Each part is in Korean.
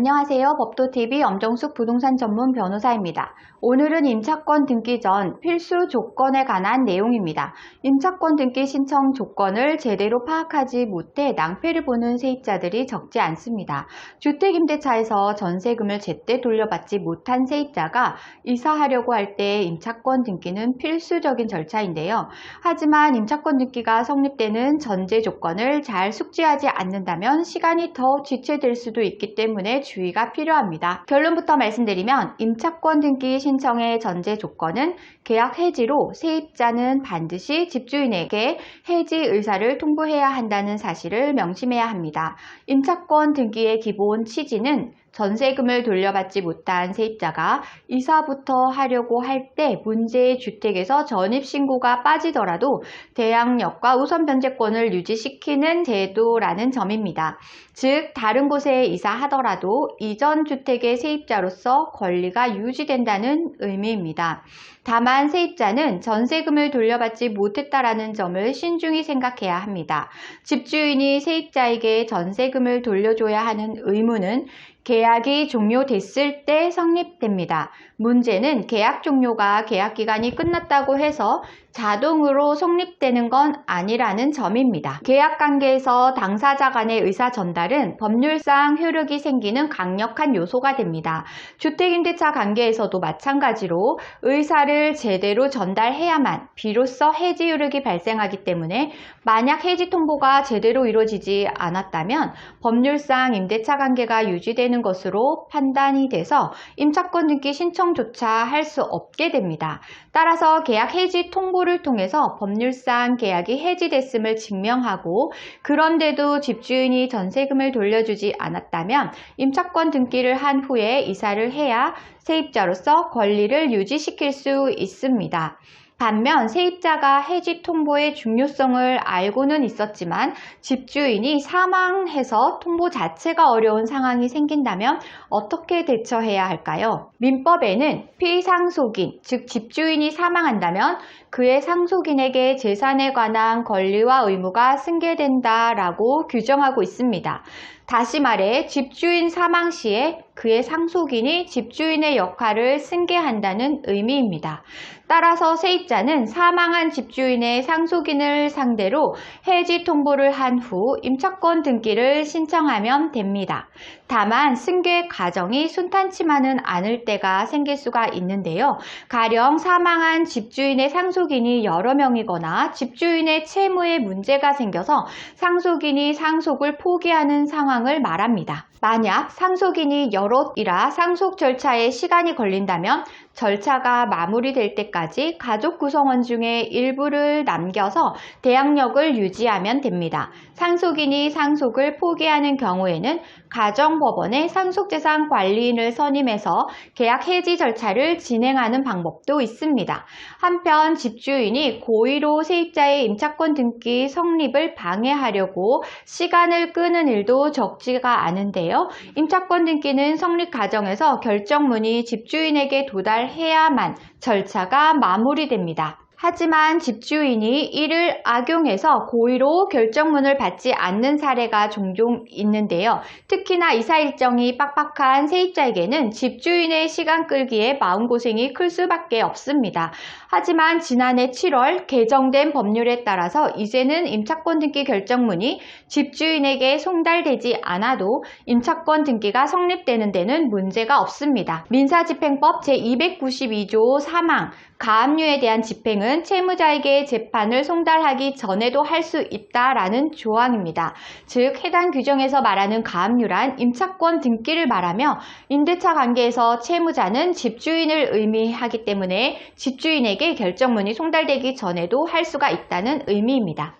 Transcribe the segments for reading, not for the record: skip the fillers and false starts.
안녕하세요. 법도TV 엄정숙 부동산 전문 변호사입니다. 오늘은 임차권 등기 전 필수 조건에 관한 내용입니다. 임차권 등기 신청 조건을 제대로 파악하지 못해 낭패를 보는 세입자들이 적지 않습니다. 주택임대차에서 전세금을 제때 돌려받지 못한 세입자가 이사하려고 할 때 임차권 등기는 필수적인 절차인데요. 하지만 임차권 등기가 성립되는 전제 조건을 잘 숙지하지 않는다면 시간이 더 지체될 수도 있기 때문에 주의가 필요합니다. 결론부터 말씀드리면 임차권 등기 신청의 전제 조건은 계약 해지로 세입자는 반드시 집주인에게 해지 의사를 통보해야 한다는 사실을 명심해야 합니다. 임차권 등기의 기본 취지는 전세금을 돌려받지 못한 세입자가 이사부터 하려고 할 때 문제의 주택에서 전입신고가 빠지더라도 대항력과 우선 변제권을 유지시키는 제도라는 점입니다. 즉 다른 곳에 이사하더라도 이전 주택의 세입자로서 권리가 유지된다는 의미입니다. 다만 세입자는 전세금을 돌려받지 못했다라는 점을 신중히 생각해야 합니다. 집주인이 세입자에게 전세금을 돌려줘야 하는 의무는 계약이 종료됐을 때 성립됩니다. 문제는 계약 종료가 계약 기간이 끝났다고 해서 자동으로 성립되는 건 아니라는 점입니다. 계약 관계에서 당사자 간의 의사 전달은 법률상 효력이 생기는 강력한 요소가 됩니다. 주택임대차 관계에서도 마찬가지로 의사를 제대로 전달해야만 비로소 해지 효력이 발생하기 때문에 만약 해지 통보가 제대로 이루어지지 않았다면 법률상 임대차 관계가 유지되는 것으로 판단이 돼서 임차권 등기 신청조차 할 수 없게 됩니다. 따라서 계약 해지 통보를 통해서 법률상 계약이 해지됐음을 증명하고 그런데도 집주인이 전세금을 돌려주지 않았다면 임차권 등기를 한 후에 이사를 해야 세입자로서 권리를 유지시킬 수 있습니다. 반면 세입자가 해지 통보의 중요성을 알고는 있었지만 집주인이 사망해서 통보 자체가 어려운 상황이 생긴다면 어떻게 대처해야 할까요? 민법에는 피상속인, 즉 집주인이 사망한다면 그의 상속인에게 재산에 관한 권리와 의무가 승계된다라고 규정하고 있습니다. 다시 말해 집주인 사망 시에 그의 상속인이 집주인의 역할을 승계한다는 의미입니다. 따라서 세입자는 사망한 집주인의 상속인을 상대로 해지 통보를 한 후 임차권 등기를 신청하면 됩니다. 다만 승계 과정이 순탄치만은 않을 때가 생길 수가 있는데요. 가령 사망한 집주인의 상속인이 여러 명이거나 집주인의 채무에 문제가 생겨서 상속인이 상속을 포기하는 상황을 말합니다. 만약 상속인이 여럿이라 상속 절차에 시간이 걸린다면 절차가 마무리될 때까지 가족 구성원 중에 일부를 남겨서 대항력을 유지하면 됩니다. 상속인이 상속을 포기하는 경우에는 가정법원에 상속재산 관리인을 선임해서 계약 해지 절차를 진행하는 방법도 있습니다. 한편 집주인이 고의로 세입자의 임차권 등기 성립을 방해하려고 시간을 끄는 일도 적지가 않은데요. 임차권 등기는 성립 과정에서 결정문이 집주인에게 도달해야만 절차가 마무리됩니다. 하지만 집주인이 이를 악용해서 고의로 결정문을 받지 않는 사례가 종종 있는데요. 특히나 이사 일정이 빡빡한 세입자에게는 집주인의 시간 끌기에 마음고생이 클 수밖에 없습니다. 하지만 지난해 7월 개정된 법률에 따라서 이제는 임차권 등기 결정문이 집주인에게 송달되지 않아도 임차권 등기가 성립되는 데는 문제가 없습니다. 민사집행법 제292조 사망, 가압류에 대한 집행은 채무자에게 재판을 송달하기 전에도 할 수 있다라는 조항입니다. 즉 해당 규정에서 말하는 가압류란 임차권 등기를 말하며 임대차 관계에서 채무자는 집주인을 의미하기 때문에 집주인에게 결정문이 송달되기 전에도 할 수가 있다는 의미입니다.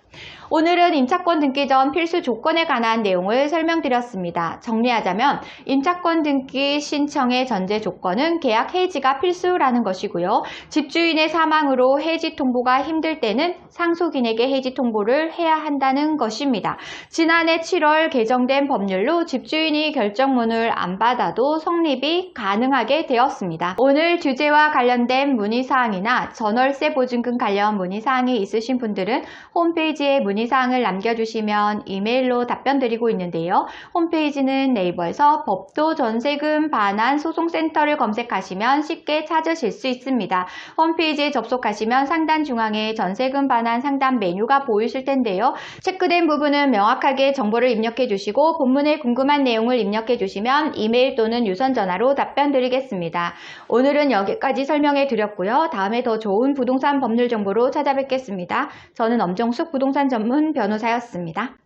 오늘은 임차권 등기 전 필수 조건에 관한 내용을 설명드렸습니다. 정리하자면 임차권 등기 신청의 전제 조건은 계약 해지가 필수라는 것이고요. 집주인의 사망으로 해지 통보가 힘들 때는 상속인에게 해지 통보를 해야 한다는 것입니다. 지난해 7월 개정된 법률로 집주인이 결정문을 안 받아도 성립이 가능하게 되었습니다. 오늘 주제와 관련된 문의사항이나 전월세 보증금 관련 문의사항이 있으신 분들은 홈페이지에 문의 문의사항을 남겨주시면 이메일로 답변 드리고 있는데요. 홈페이지는 네이버에서 법도 전세금 반환 소송센터를 검색하시면 쉽게 찾으실 수 있습니다. 홈페이지에 접속하시면 상단 중앙에 전세금 반환 상담 메뉴가 보이실 텐데요. 체크된 부분은 명확하게 정보를 입력해 주시고 본문에 궁금한 내용을 입력해 주시면 이메일 또는 유선 전화로 답변 드리겠습니다. 오늘은 여기까지 설명해 드렸고요. 다음에 더 좋은 부동산 법률 정보로 찾아뵙겠습니다. 저는 엄정숙 부동산 전문 변호사였습니다.